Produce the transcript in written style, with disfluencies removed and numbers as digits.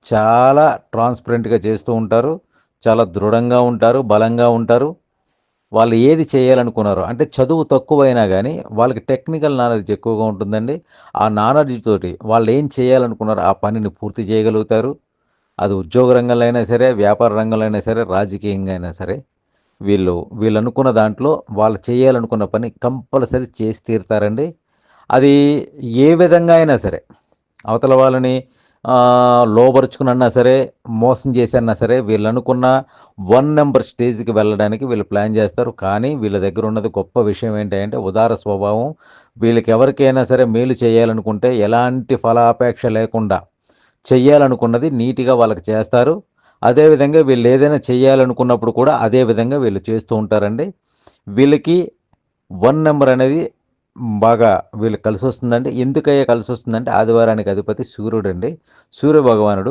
చాలా ట్రాన్స్పరెంట్‌గా చేస్తూ ఉంటారు. చాలా దృఢంగా ఉంటారు, బలంగా ఉంటారు. వాళ్ళు ఏది చేయాలనుకున్నారో అంటే చదువు తక్కువైనా గానీ, వాళ్ళకి టెక్నికల్ నాలెడ్జ్ ఎక్కువగా ఉంటుందండి. ఆ నాలెడ్జ్ తోటి వాళ్ళేం చేయాలనుకున్నారో ఆ పనిని పూర్తి చేయగలుగుతారు. అది ఉద్యోగ రంగంలో అయినా సరే, వ్యాపార రంగంలో అయినా సరే, రాజకీయంగా అయినా సరే. వీళ్ళనుకున్న దాంట్లో వాళ్ళు చేయాలనుకున్న పని కంపల్సరీ చేసి తీరుతారండి. అది ఏ విధంగా అయినా సరే. అవతల వాళ్ళని లోబరుచుకునన్నా సరే, మోసం చేసన్నా సరే, వీళ్ళనుకున్న 1 నంబర్ స్టేజ్‌కి వెళ్ళడానికి వీళ్ళు ప్లాన్ చేస్తారు. కానీ వీళ్ళ దగ్గరున్నది గొప్ప విషయం ఏంటి అంటే ఉదార స్వభావం. వీళ్ళకెవరికైనా సరే మేలు చేయాలనుకుంటే ఎలాంటి ఫలాపేక్ష లేకుండా చెయ్యాలనుకున్నది నీట్‌గా వాళ్ళకి చేస్తారు. అదేవిధంగా వీళ్ళేదైనా చెయ్యాలనుకున్నప్పుడు కూడా అదే విధంగా వీళ్ళు చేస్తూ ఉంటారండి. వీళ్ళకి 1 నంబర్ అనేది బాగా వీళ్ళకి కలిసొస్తుందండి. ఎందుకయ్యా కలిసొస్తుందంటే ఆదివారానికి అధిపతి సూర్యుడండి. సూర్య భగవానుడు